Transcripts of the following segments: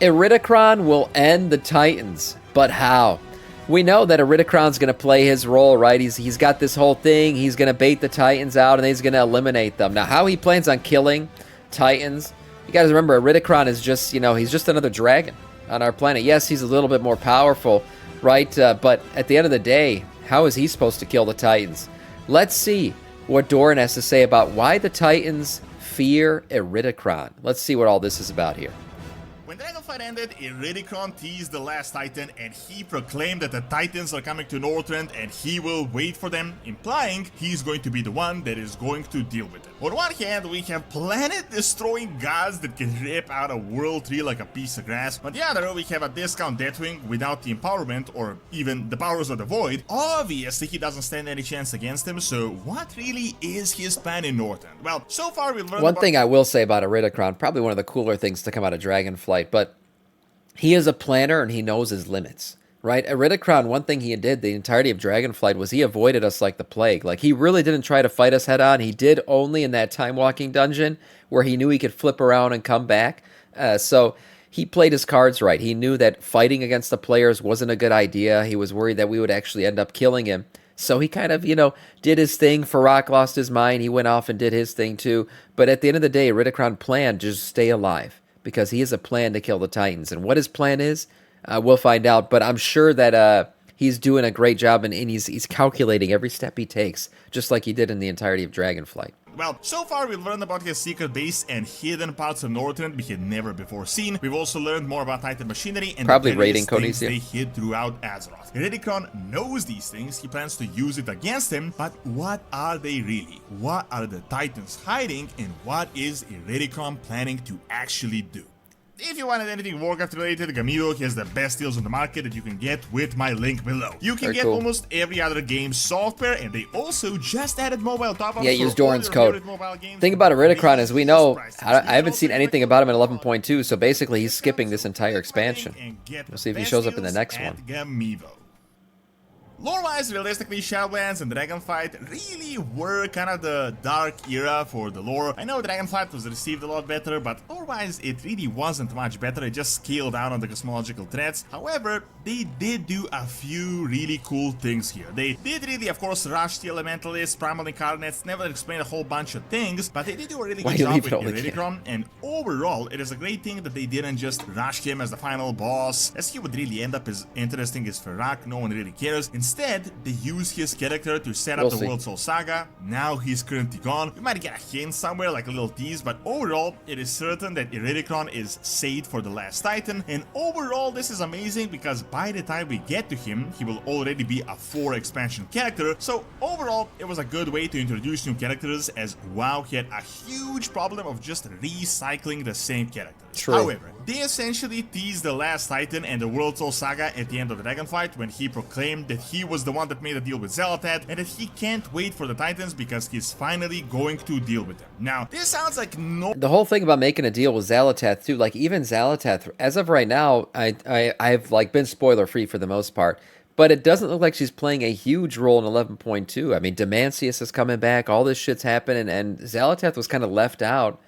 Iridikron will end the Titans, but how? We know that Iridikron's going to play his role, right? He's got this whole thing. He's going to bait the Titans out, and he's going to eliminate them. Now, how he plans on killing Titans, you guys remember, Iridikron is just, he's just another dragon on our planet. Yes, he's a little bit more powerful, right? But at the end of the day, how is he supposed to kill the Titans? Let's see what Doran has to say about why the Titans fear Iridikron. Let's see what all this is about here. When Dragonfight ended, Iridikron teased the last Titan and he proclaimed that the Titans are coming to Northland and he will wait for them, implying he's going to be the one that is going to deal with it. On one hand, we have planet-destroying gods that can rip out a world tree like a piece of grass. On the other, we have a discount Deathwing without the empowerment or even the powers of the Void. Obviously, he doesn't stand any chance against him, so what really is his plan in Northland? Well, so far we've learned One thing I will say about Iridikron, probably one of the cooler things to come out of Dragonflight, but he is a planner and he knows his limits, right? Iridikron, one thing he did the entirety of Dragonflight was he avoided us like the plague. Like, he really didn't try to fight us head on. He did only in that time walking dungeon where he knew he could flip around and come back. So he played his cards right. He knew that fighting against the players wasn't a good idea. He was worried that we would actually end up killing him. So he kind of, did his thing. Farak lost his mind. He went off and did his thing too. But at the end of the day, Iridikron planned to just stay alive, because he has a plan to kill the Titans. And what his plan is, we'll find out. But I'm sure that he's doing a great job, and he's calculating every step he takes, just like he did in the entirety of Dragonflight. Well, so far we've learned about his secret base and hidden parts of Northland we had never before seen. We've also learned more about Titan machinery and probably the raiding things Codicia they hid throughout Azeroth. Iridikron knows these things, he plans to use it against him, but what are they really? What are the Titans hiding, and what is Iridikron planning to actually do? If you wanted anything Warcraft related, Gamido has the best deals on the market that you can get with my link below. You can get almost every other game software, and they also just added mobile top-ups. Yeah, use Doran's code. Thing about Iridikron is, we know, I haven't seen anything about him in 11.2, so basically he's skipping this entire expansion. We'll see if he shows up in the next one. Lore-wise, realistically, Shadowlands and Dragonflight really were kind of the dark era for the lore. I know Dragonflight was received a lot better, but lore-wise, it really wasn't much better. It just scaled down on the cosmological threats. However, they did do a few really cool things here. They did really, of course, rush the Elementalists, Primal Incarnates, never explained a whole bunch of things, but they did do a really good job with Iridikron, and overall, it is a great thing that they didn't just rush him as the final boss, as he would really end up as interesting as Farak. No one really cares. Instead, they use his character to set up the World Soul Saga. Now he's currently gone. We might get a hint somewhere, like a little tease, but overall, it is certain that Iridikron is saved for the last Titan, and overall, this is amazing because by the time we get to him, he will already be a 4 expansion character. So overall, it was a good way to introduce new characters, as WoW had a huge problem of just recycling the same characters. True. However, they essentially teased the last Titan and the World Soul Saga at the end of the Dragonfight, when he proclaimed that he was the one that made a deal with Xal'atath and that he can't wait for the Titans because he's finally going to deal with them. Now, this sounds like the whole thing about making a deal with Xal'atath too, like even Xal'atath, as of right now, I've like been spoiler free for the most part, but it doesn't look like she's playing a huge role in 11.2. I mean, Demancius is coming back, all this shit's happening, and Xal'atath was kind of left out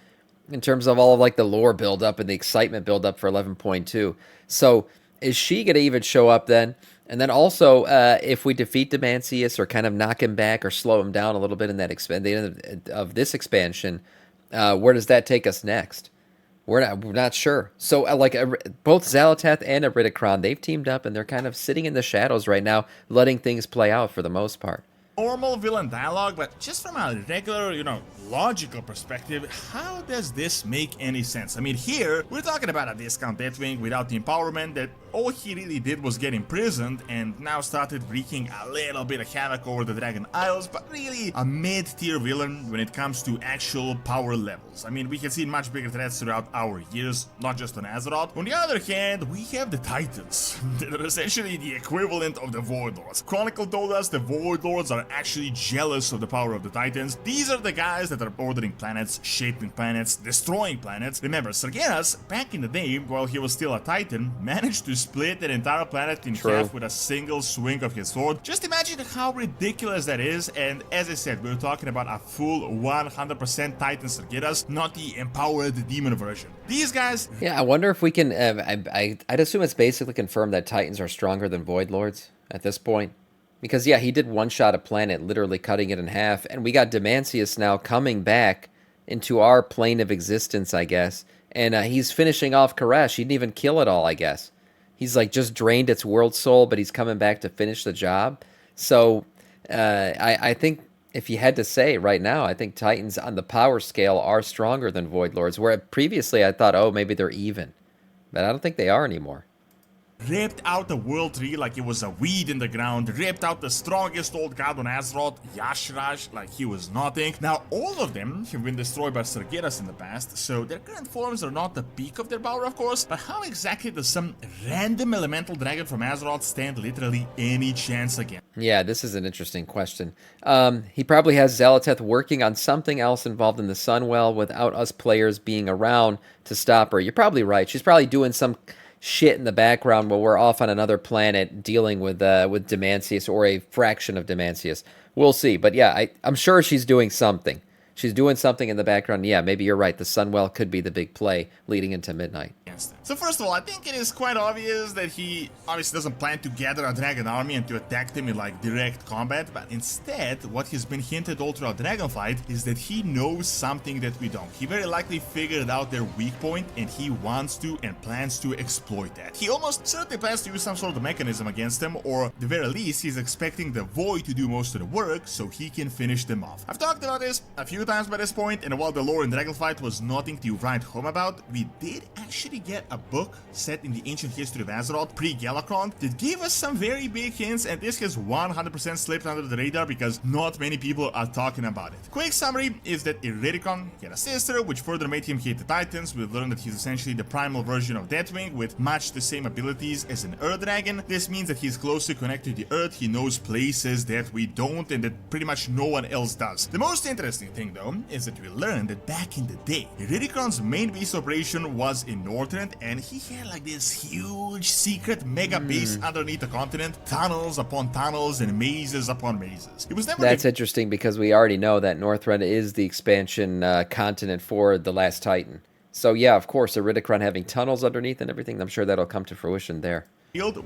in terms of all of like the lore buildup and the excitement buildup for 11.2. So is she going to even show up then? And then also, if we defeat Demancius or kind of knock him back or slow him down a little bit in that the end of this expansion, where does that take us next? We're not sure. So like both Xal'atath and Iridikron, they've teamed up and they're kind of sitting in the shadows right now, letting things play out for the most part. Normal villain dialogue, but just from a regular, logical perspective, how does this make any sense? I mean, here, we're talking about a discount Deathwing without the empowerment that all he really did was get imprisoned and now started wreaking a little bit of havoc over the Dragon Isles, but really a mid-tier villain when it comes to actual power levels. I mean, we have seen much bigger threats throughout our years, not just on Azeroth. On the other hand, we have the Titans, that are essentially the equivalent of the Void Lords. Chronicle told us the Void Lords are actually jealous of the power of the Titans. These are the guys that are ordering planets, shaping planets, destroying planets. Remember, Sargeras, back in the day, while he was still a Titan, managed to split an entire planet in half with a single swing of his sword. Just imagine how ridiculous that is, and as I said, we're talking about a full 100% Titan Sargeras, not the empowered demon version. These guys... Yeah, I wonder if we can... I'd assume it's basically confirmed that Titans are stronger than Void Lords at this point. Because, yeah, he did one-shot a planet, literally cutting it in half, and we got Demancius now coming back into our plane of existence, I guess, and he's finishing off Koresh. He didn't even kill it all, I guess. He's, like, just drained its world soul, but he's coming back to finish the job. So, I think... if you had to say right now, I think Titans on the power scale are stronger than Void Lords, where previously I thought, oh, maybe they're even. But I don't think they are anymore. Ripped out the world tree like it was a weed in the ground, ripped out the strongest old god on Azeroth, Yashraj, like he was nothing. Now, all of them have been destroyed by Sargeras in the past, so their current forms are not the peak of their power, of course, but how exactly does some random elemental dragon from Azeroth stand literally any chance again? Yeah, this is an interesting question. He probably has Xal'atath working on something else involved in the Sunwell without us players being around to stop her. You're probably right. She's probably doing some shit in the background while we're off on another planet dealing with Demancius or a fraction of Demancius. We'll see. But yeah, I'm sure she's doing something. She's doing something in the background. Yeah, maybe you're right. The Sunwell could be the big play leading into midnight. So first of all, I think it is quite obvious that he obviously doesn't plan to gather a dragon army and to attack them in like direct combat, but instead what has been hinted all throughout Dragonflight is that he knows something that we don't. He very likely figured out their weak point and he wants to and plans to exploit that. He almost certainly plans to use some sort of mechanism against them, or at the very least he's expecting the Void to do most of the work so he can finish them off. I've talked about this a few times by this point, and while the lore in Dragonflight was nothing to write home about, we did actually get a book set in the ancient history of Azeroth, pre-Galakron, that gave us some very big hints, and this has 100% slipped under the radar because not many people are talking about it. Quick summary is that Iridikron had a sister, which further made him hate the Titans. We've learned that he's essentially the primal version of Deathwing with much the same abilities as an Earth Dragon. This means that he's closely connected to the Earth, he knows places that we don't and that pretty much no one else does. The most interesting thing though is that we learned that back in the day, Iridikron's main base operation was in Northland, and he had like this huge secret mega base underneath the continent, tunnels upon tunnels and mazes upon mazes. It was never... That's interesting because we already know that Northrend is the expansion continent for the last Titan. So yeah, of course, Iridikron having tunnels underneath and everything, I'm sure that'll come to fruition there.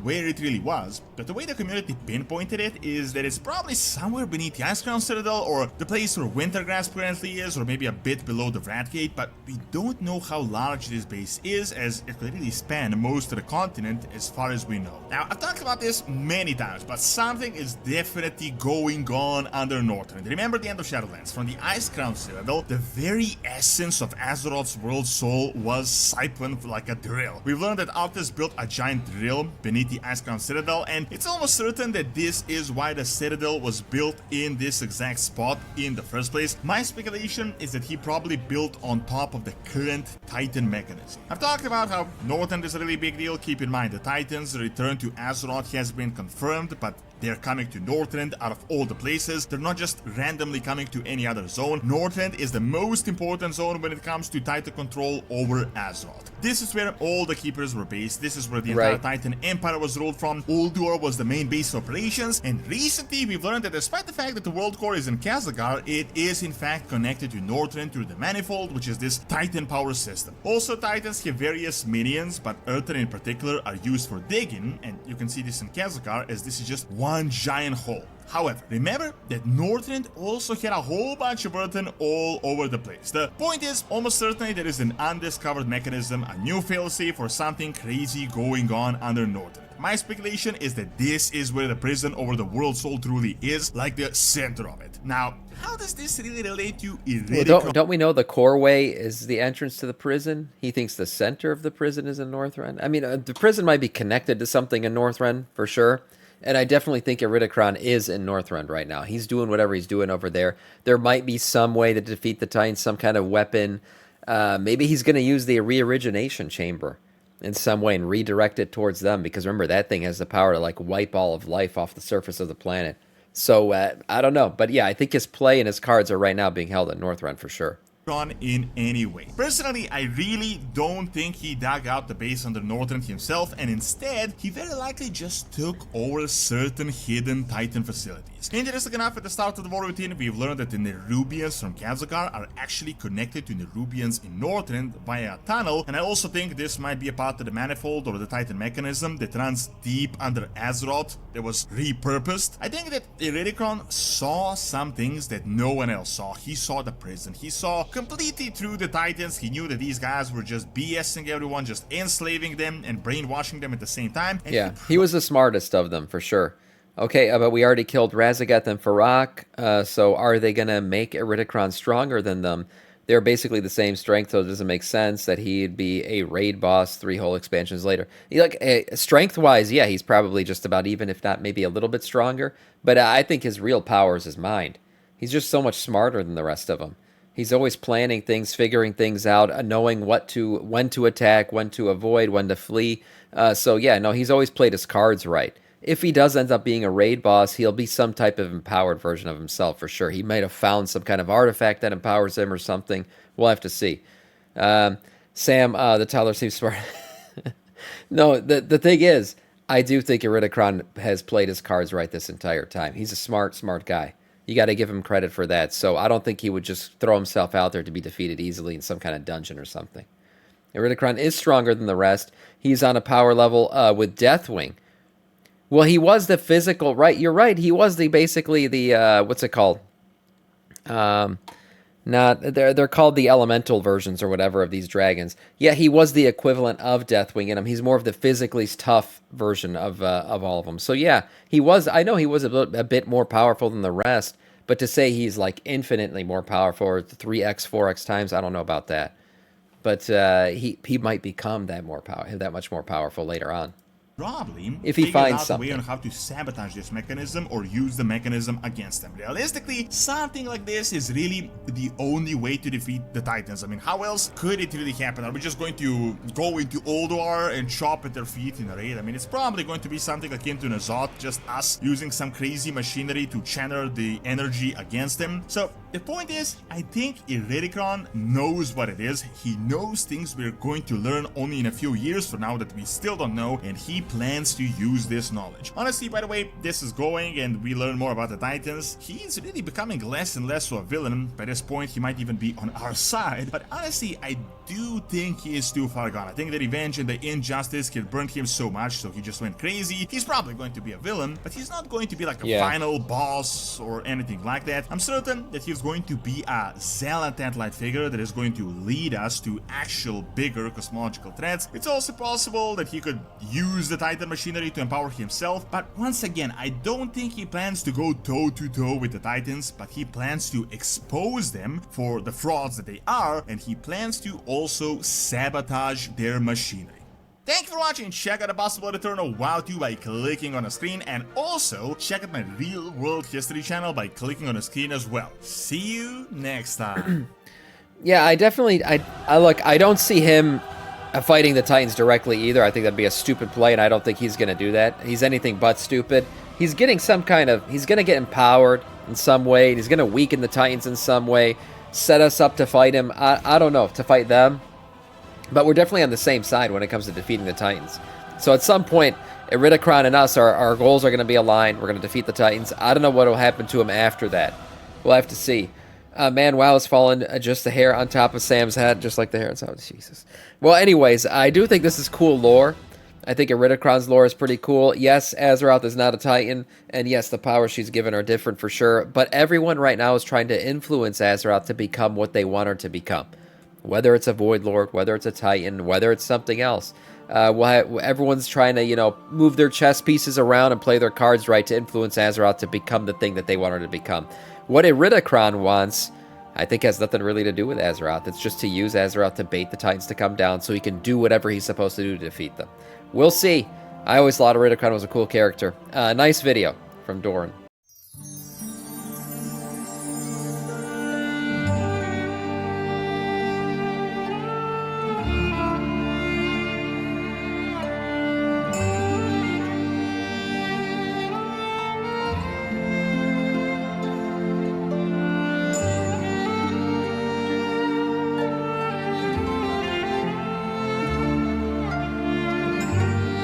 Where it really was, but the way the community pinpointed it is that it's probably somewhere beneath the Icecrown Citadel or the place where Wintergrass currently is, or maybe a bit below the Ratgate, but we don't know how large this base is, as it could really span most of the continent as far as we know. Now, I've talked about this many times, but something is definitely going on under Northland. Remember the end of Shadowlands? From the Icecrown Citadel, the very essence of Azeroth's world soul was siphoned like a drill. We've learned that Altus built a giant drill beneath the Icecrown Citadel, and it's almost certain that this is why the Citadel was built in this exact spot in the first place. My speculation is that he probably built on top of the current Titan mechanism. I've talked about how Northland is a really big deal. Keep in mind, the Titans' return to Azeroth has been confirmed, but they're coming to Northland out of all the places. They're not just randomly coming to any other zone. Northland is the most important zone when it comes to Titan control over Azeroth. This is where all the Keepers were based. This is where the entire Titan Empire was ruled from. Ulduar was the main base of operations. And recently we've learned that despite the fact that the World Core is in Khazakar, it is in fact connected to Northland through the Manifold, which is this Titan power system. Also, Titans have various minions, but Earthen in particular are used for digging. And you can see this in Khazakar, as this is just one giant hole. However, remember that Northland also had a whole bunch of Earthen all over the place. The point is, almost certainly there is an undiscovered mechanism, a new failsafe, or something crazy going on under Northland. My speculation is that this is where the prison over the world soul truly is, like the center of it. Now, how does this really relate to Iridikron? Well, don't we know the core way is the entrance to the prison? He thinks the center of the prison is in Northrend. I mean, the prison might be connected to something in Northrend, for sure. And I definitely think Iridikron is in Northrend right now. He's doing whatever he's doing over there. There might be some way to defeat the Titans, some kind of weapon. Maybe he's going to use the reorigination chamber in some way and redirect it towards them. Because remember, that thing has the power to like wipe all of life off the surface of the planet. So I don't know, but yeah, I think his play and his cards are right now being held at Northrend for sure. In any way. Personally, I really don't think he dug out the base under Northland himself, and instead, he very likely just took over certain hidden Titan facilities. Interesting enough, at the start of the war routine, we've learned that the Nerubians from Kazakar are actually connected to Nerubians in Northland via a tunnel, and I also think this might be a part of the manifold or the Titan mechanism that runs deep under Azeroth that was repurposed. I think that Iridikron saw some things that no one else saw. He saw the prison, he saw completely through the Titans. He knew that these guys were just BSing everyone, just enslaving them and brainwashing them at the same time. And yeah, he was the smartest of them for sure. Okay, but we already killed Razageth and Farak, so are they going to make Iridikron stronger than them? They're basically the same strength, so it doesn't make sense that he'd be a raid boss 3 whole expansions later. Strength-wise, yeah, he's probably just about even, if not maybe a little bit stronger, but I think his real power is his mind. He's just so much smarter than the rest of them. He's always planning things, figuring things out, knowing when to attack, when to avoid, when to flee. So yeah, no, he's always played his cards right. If he does end up being a raid boss, he'll be some type of empowered version of himself for sure. He might have found some kind of artifact that empowers him or something. We'll have to see. Sam, the Tyler seems smart. No, the thing is, I do think Iridikron has played his cards right this entire time. He's a smart guy. You got to give him credit for that. So I don't think he would just throw himself out there to be defeated easily in some kind of dungeon or something. Iridikron is stronger than the rest. He's on a power level with Deathwing. Well, he was the physical, right? You're right. He was basically the what's it called? They're called the elemental versions or whatever of these dragons. Yeah, he was the equivalent of Deathwing in him. He's more of the physically tough version of all of them. So yeah, he was. I know he was a bit more powerful than the rest, but to say he's like infinitely more powerful, or 3x, 4x times, I don't know about that. But he might become that much more powerful later on. Probably if he finds something. Way on how to sabotage this mechanism or use the mechanism against them. Realistically, something like this is really the only way to defeat the Titans. I mean, how else could it really happen? Are we just going to go into Ulduar and chop at their feet in a raid? I mean, it's probably going to be something akin to N'Zoth, just us using some crazy machinery to channel the energy against them. So the point is, I think Iridikron knows what it is. He knows things we're going to learn only in a few years from now that we still don't know, and he plans to use this knowledge. Honestly, by the way, this is going and we learn more about the Titans. He's really becoming less and less of a villain. By this point, he might even be on our side. But honestly, I do think he is too far gone. I think the revenge and the injustice can burn him so much, so he just went crazy. He's probably going to be a villain, but he's not going to be like a final boss or anything like that. I'm certain that he's going to be a zealot-like figure that is going to lead us to actual bigger cosmological threats. It's also possible that he could use the Titan machinery to empower himself, but once again, I don't think he plans to go toe-to-toe with the Titans, but he plans to expose them for the frauds that they are, and he plans to also sabotage their machinery. Thank you for watching. Check out the possible return of WoW 2 by clicking on the screen, and also check out my Real World History channel by clicking on the screen as well. See you next time. Yeah, I definitely, look, I don't see him fighting the Titans directly either. I think that'd be a stupid play, and I don't think he's going to do that. He's anything but stupid. He's getting some kind of, he's going to get empowered in some way. He's going to weaken the Titans in some way, set us up to fight him. I don't know, to fight them. But we're definitely on the same side when it comes to defeating the Titans. So at some point, Iridikron and us, our goals are going to be aligned. We're going to defeat the Titans. I don't know what will happen to him after that. We'll have to see. Man, WoW has fallen just the hair on top of Sam's head, just like the hair on top of Jesus. Well, anyways, I do think this is cool lore. I think Iridikron's lore is pretty cool. Yes, Azeroth is not a Titan, and yes, the powers she's given are different for sure, but everyone right now is trying to influence Azeroth to become what they want her to become. Whether it's a Void Lord, whether it's a Titan, whether it's something else. Everyone's trying to, move their chess pieces around and play their cards right to influence Azeroth to become the thing that they want her to become. What Iridikron wants, I think, has nothing really to do with Azeroth. It's just to use Azeroth to bait the Titans to come down so he can do whatever he's supposed to do to defeat them. We'll see. I always thought Iridikron was a cool character. Nice video from Doran.